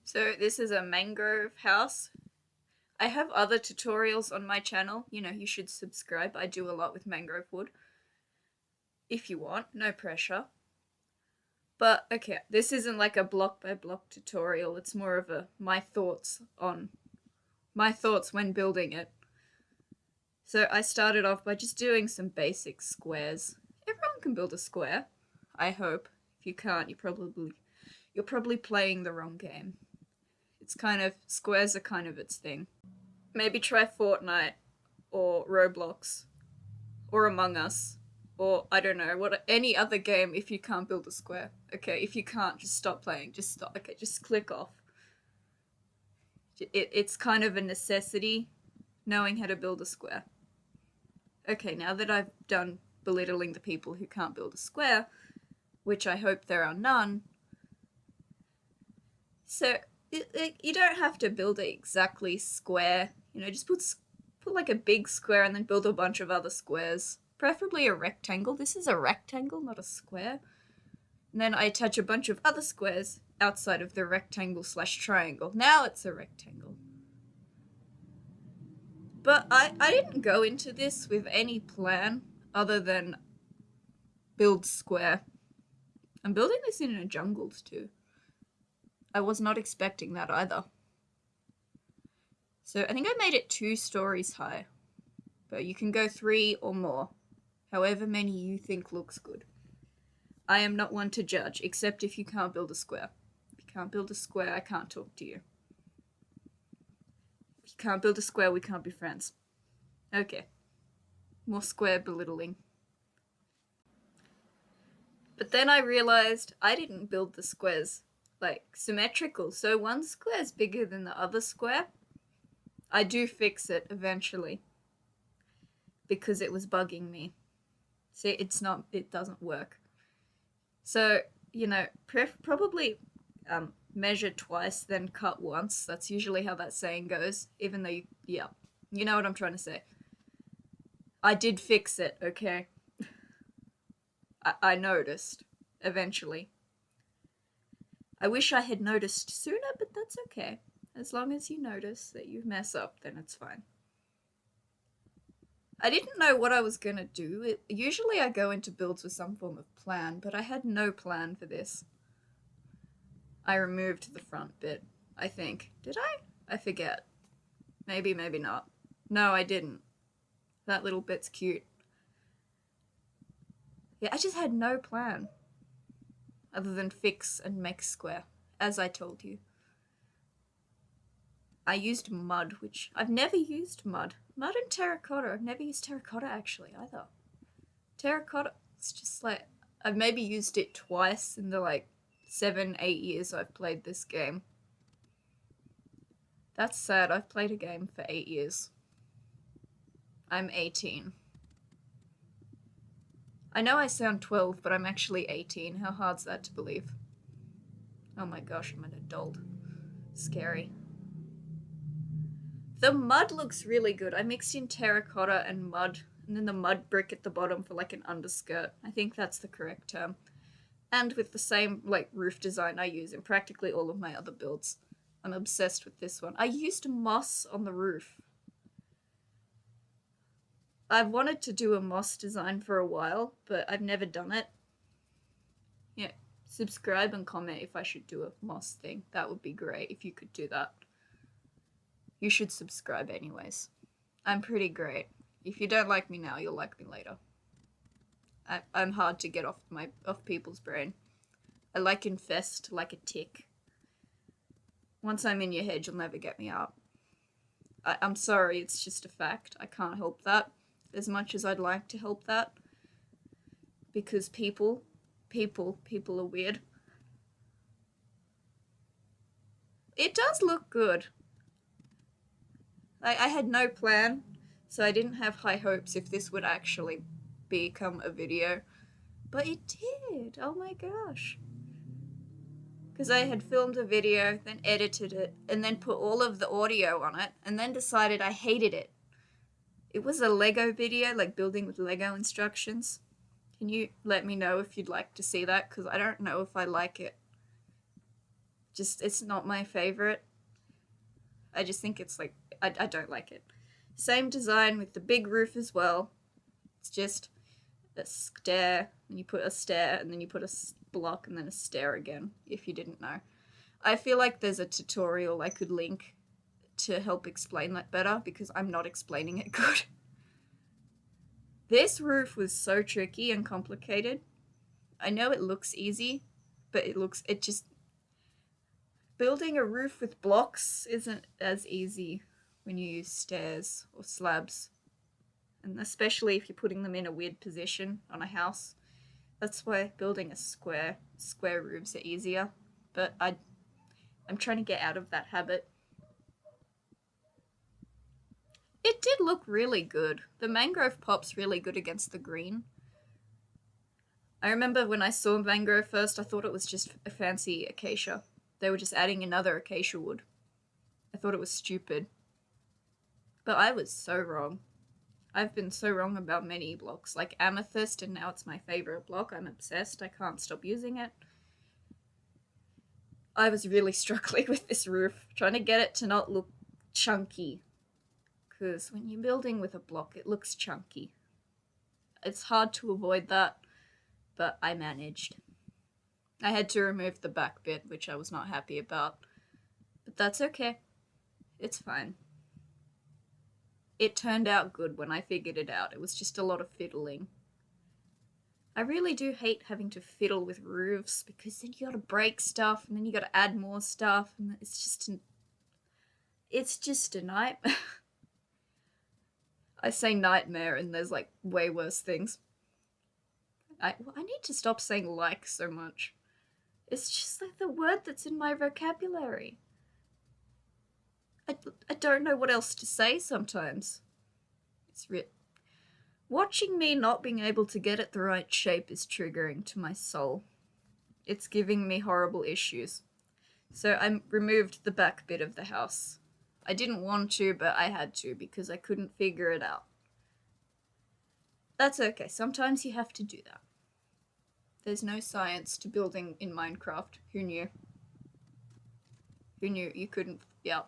So this is a mangrove house. I have other tutorials on my channel. You should subscribe. I do a lot with mangrove wood. If you want, no pressure. But okay, this isn't like a block by block tutorial. It's more of my thoughts when building it. So I started off by just doing some basic squares. Everyone can build a square, I hope. If you can't, you're probably playing the wrong game. Squares are kind of its thing. Maybe try Fortnite or Roblox or Among Us or I don't know, any other game if you can't build a square. Okay, if you can't, just stop playing. Just stop. Okay, just click off. It's kind of a necessity knowing how to build a square. Okay, now that I've done belittling the people who can't build a square, which I hope there are none, so you don't have to build it exactly square. Just put like a big square and then build a bunch of other squares. Preferably a rectangle. This is a rectangle, not a square. And then I attach a bunch of other squares outside of the rectangle/triangle. Now it's a rectangle. But I didn't go into this with any plan other than build square. I'm building this in a jungle too. I was not expecting that either. So I think I made it 2 stories high. But you can go 3 or more. However many you think looks good. I am not one to judge, except if you can't build a square. If you can't build a square, I can't talk to you. If you can't build a square, we can't be friends. Okay. More square belittling. But then I realized I didn't build the squares symmetrical, so one square's bigger than the other square. I do fix it eventually because it was bugging me. See, it doesn't work. So, probably measure twice, then cut once. That's usually how that saying goes, even though you know what I'm trying to say. I did fix it, okay? I noticed, eventually. I wish I had noticed sooner, but that's okay. As long as you notice that you mess up, then it's fine. I didn't know what I was gonna do. Usually I go into builds with some form of plan, but I had no plan for this. I removed the front bit, I think. Did I? I forget. Maybe not. No, I didn't. That little bit's cute. Yeah, I just had no plan. Other than fix and make square, as I told you. I used mud, which I've never used mud. Mud and terracotta. I've never used terracotta actually either. Terracotta, it's just I've maybe used it twice in the 7-8 years I've played this game. That's sad. I've played a game for 8 years. I'm 18. I know I sound 12, but I'm actually 18. How hard's that to believe? Oh my gosh, I'm an adult. Scary. The mud looks really good. I mixed in terracotta and mud, and then the mud brick at the bottom for an underskirt. I think that's the correct term. And with the same roof design I use in practically all of my other builds. I'm obsessed with this one. I used moss on the roof. I've wanted to do a moss design for a while, but I've never done it. Yeah, subscribe and comment if I should do a moss thing. That would be great if you could do that. You should subscribe anyways. I'm pretty great. If you don't like me now, you'll like me later. I'm hard to get off people's brain. I infest like a tick. Once I'm in your head, you'll never get me out. I'm sorry, it's just a fact. I can't help that as much as I'd like to help that. Because people are weird. It does look good. I had no plan, so I didn't have high hopes if this would actually become a video. But it did! Oh my gosh. Because I had filmed a video, then edited it, and then put all of the audio on it, and then decided I hated it. It was a Lego video, building with Lego instructions. Can you let me know if you'd like to see that? Because I don't know if I like it. Just, it's not my favorite. I just think it's like, I don't like it. Same design with the big roof as well. It's just a stair, and you put a stair, and then you put a block, and then a stair again, if you didn't know. I feel like there's a tutorial I could link to help explain that better, because I'm not explaining it good. This roof was so tricky and complicated. I know it looks easy, but it just, building a roof with blocks isn't as easy when you use stairs or slabs. And especially if you're putting them in a weird position on a house. That's why building a square roofs are easier. But I'm trying to get out of that habit. It did look really good. The mangrove pops really good against the green. I remember when I saw mangrove first, I thought it was just a fancy acacia. They were just adding another acacia wood. I thought it was stupid. But I was so wrong. I've been so wrong about many blocks, like amethyst, and now it's my favorite block. I'm obsessed. I can't stop using it. I was really struggling with this roof, trying to get it to not look chunky. Because when you're building with a block, it looks chunky. It's hard to avoid that, but I managed. I had to remove the back bit, which I was not happy about. But that's okay. It's fine. It turned out good when I figured it out. It was just a lot of fiddling. I really do hate having to fiddle with roofs, because then you gotta break stuff, and then you gotta add more stuff, and it's just a nightmare. I say nightmare, and there's like way worse things. I need to stop saying like so much. It's just like the word that's in my vocabulary. I don't know what else to say sometimes. Watching me not being able to get it the right shape is triggering to my soul. It's giving me horrible issues. So I removed the back bit of the house. I didn't want to, but I had to because I couldn't figure it out. That's okay. Sometimes you have to do that. There's no science to building in Minecraft. Who knew? Who knew you couldn't? Yeah.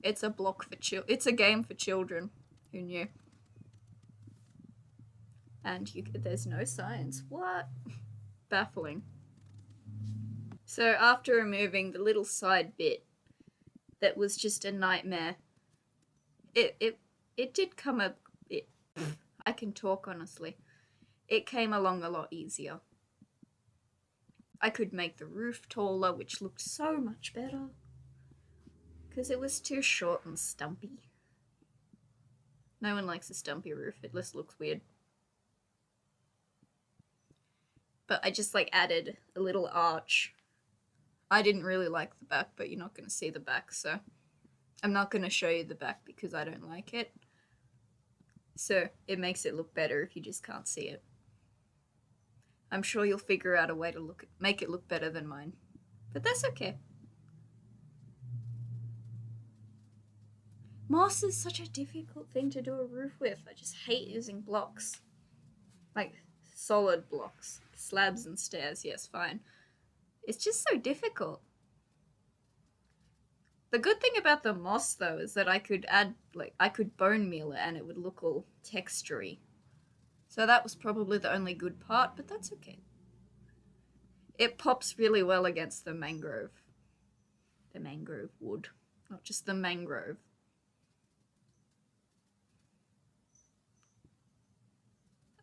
It's a block for it's a game for children. Who knew? And there's no science. What? Baffling. So after removing the little side bit that was just a nightmare, it did come up. I can talk honestly. It came along a lot easier. I could make the roof taller, which looked so much better. Because it was too short and stumpy. No one likes a stumpy roof. It just looks weird. But I just added a little arch. I didn't really like the back, but you're not going to see the back, so I'm not going to show you the back because I don't like it. So it makes it look better if you just can't see it. I'm sure you'll figure out a way to make it look better than mine. But that's okay. Moss is such a difficult thing to do a roof with. I just hate using blocks. Like solid blocks. Slabs and stairs, yes, fine. It's just so difficult. The good thing about the moss, though, is that I could add, I could bone meal it and it would look all textury. So that was probably the only good part, but that's okay. It pops really well against the mangrove. The mangrove wood, not just the mangrove.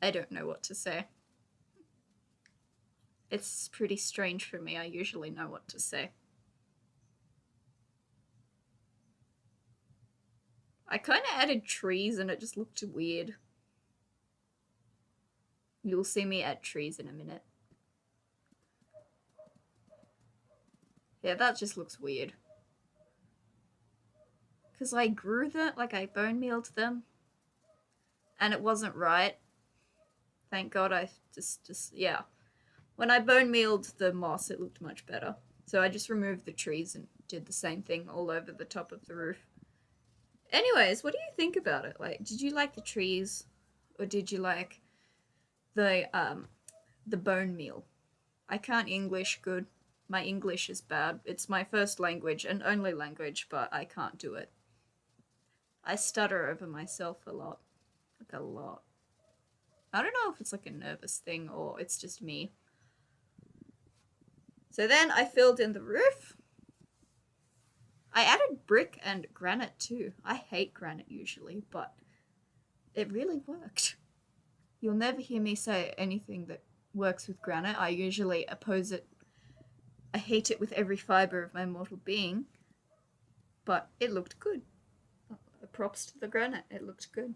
I don't know what to say. It's pretty strange for me. I usually know what to say. I kind of added trees and it just looked weird. You'll see me add trees in a minute. Yeah, that just looks weird. Because I grew them, I bone mealed them. And it wasn't right. Thank God I yeah. When I bone mealed the moss, it looked much better. So I just removed the trees and did the same thing all over the top of the roof. Anyways, what do you think about it? Did you like the trees? Or did you like the bone meal? I can't English good. My English is bad. It's my first language and only language, but I can't do it. I stutter over myself a lot. Like a lot. I don't know if it's like a nervous thing or it's just me. So then I filled in the roof. I added brick and granite too. I hate granite usually, but it really worked. You'll never hear me say anything that works with granite. I usually oppose it. I hate it with every fibre of my mortal being. But it looked good. Props to the granite. It looked good.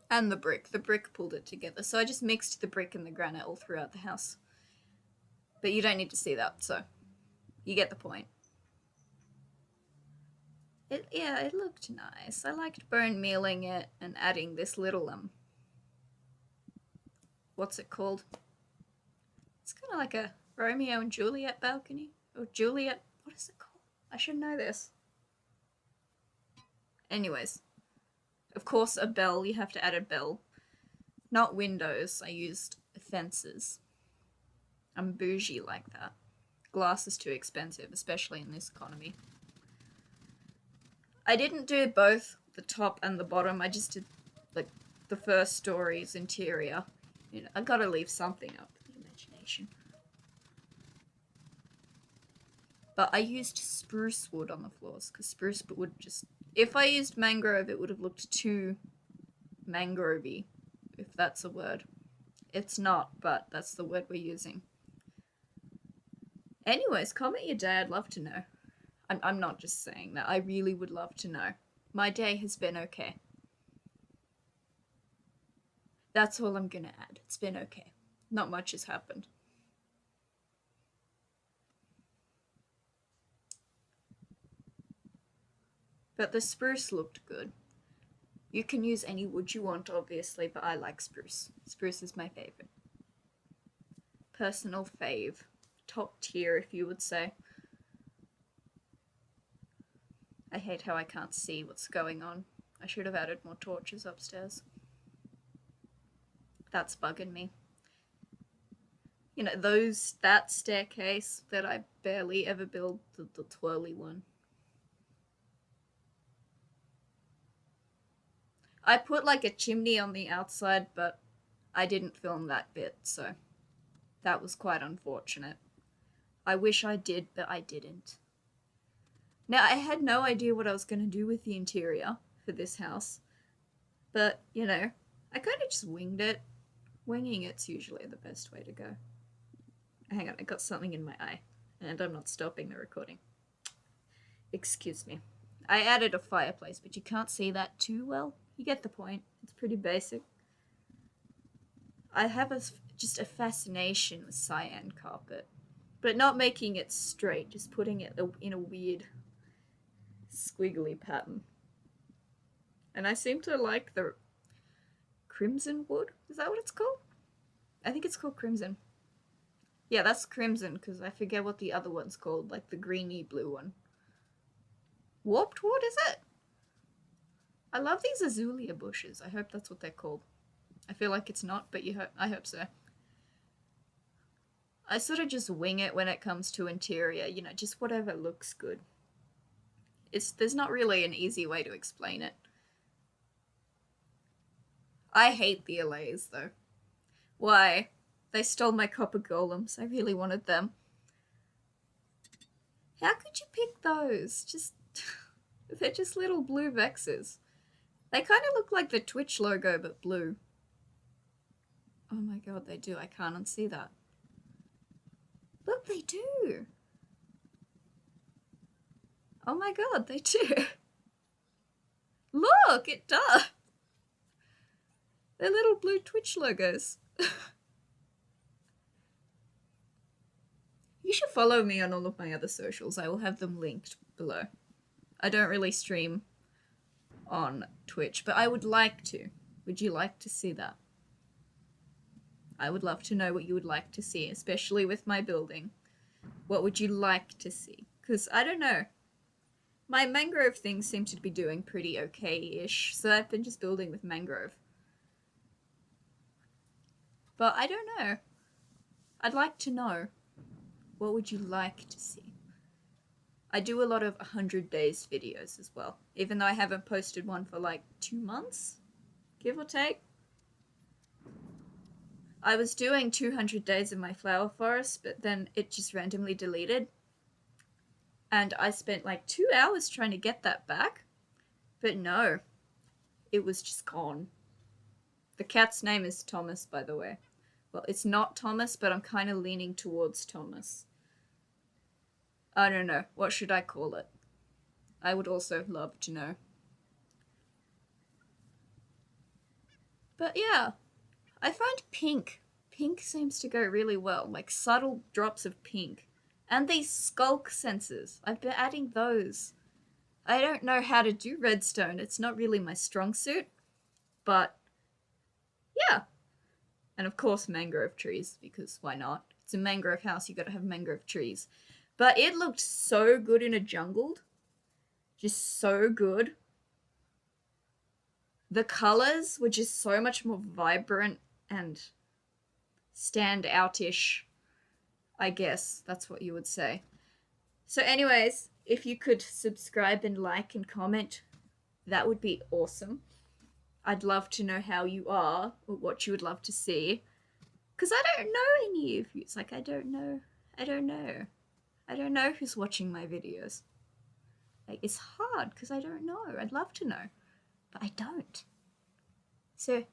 And the brick. The brick pulled it together. So I just mixed the brick and the granite all throughout the house. But you don't need to see that, so you get the point. It looked nice. I liked bone mealing it and adding this little what's it called? It's kind of like a Romeo and Juliet balcony. Or Juliet, what is it called? I should know this. Anyways, of course a bell, you have to add a bell. Not windows, I used fences. I'm bougie like that. Glass is too expensive, especially in this economy. I didn't do both the top and the bottom, I just did like the first story's interior. You know, I gotta leave something up to the imagination. But I used spruce wood on the floors, because spruce wood just... If I used mangrove, it would have looked too mangrovey, if that's a word. It's not, but that's the word we're using. Anyways, comment your day, I'd love to know. I'm not just saying that, I really would love to know. My day has been okay. That's all I'm gonna add. It's been okay. Not much has happened. But the spruce looked good. You can use any wood you want, obviously, but I like spruce. Spruce is my favorite. Personal fave. Top tier, if you would say. I hate how I can't see what's going on. I should have added more torches upstairs. That's bugging me. You know, that staircase that I barely ever build, the twirly one. I put like a chimney on the outside, but I didn't film that bit, so that was quite unfortunate. I wish I did, but I didn't. Now, I had no idea what I was going to do with the interior for this house, but, you know, I kind of just winged it. Winging it's usually the best way to go. Hang on, I got something in my eye, and I'm not stopping the recording. Excuse me. I added a fireplace, but you can't see that too well. You get the point. It's pretty basic. I have just a fascination with cyan carpet, but not making it straight, just putting it in a weird squiggly pattern. And I seem to like the crimson wood. Is that what it's called? I think it's called crimson. Yeah, that's crimson, because I forget what the other one's called, like the greeny blue one. Warped wood, is it? I love these azalea bushes. I hope that's what they're called. I feel like it's not, but I hope so. I sort of just wing it when it comes to interior, you know, just whatever looks good. There's not really an easy way to explain it. I hate the allays, though. Why? They stole my copper golems. I really wanted them. How could you pick those? They're just little blue vexes. They kind of look like the Twitch logo, but blue. Oh my god, they do. I can't unsee that. Look, they do. Oh my god, they do. Look, it does. They're little blue Twitch logos. You should follow me on all of my other socials. I will have them linked below. I don't really stream on Twitch, but I would like to. Would you like to see that? I would love to know what you would like to see, especially with my building. What would you like to see? Because, I don't know. My mangrove things seem to be doing pretty okay-ish, so I've been just building with mangrove. But I don't know. I'd like to know. What would you like to see? I do a lot of 100 days videos as well, even though I haven't posted one for like 2 months, give or take. I was doing 200 days in my flower forest, but then it just randomly deleted. And I spent like 2 hours trying to get that back. But no, it was just gone. The cat's name is Thomas, by the way. Well, it's not Thomas, but I'm kind of leaning towards Thomas. I don't know. What should I call it? I would also love to know. But yeah, I find pink. Pink seems to go really well, like subtle drops of pink. And these skulk sensors. I've been adding those. I don't know how to do redstone. It's not really my strong suit. But yeah. And of course, mangrove trees, because why not? It's a mangrove house, you gotta have mangrove trees. But it looked so good in a jungle. Just so good. The colors were just so much more vibrant and stand out-ish, I guess that's what you would say. So anyways, if you could subscribe and like and comment, that would be awesome. I'd love to know how you are or what you would love to see, because I don't know any of you. It's like I don't know who's watching my videos. Like, it's hard because I don't know. I'd love to know, but I don't. So,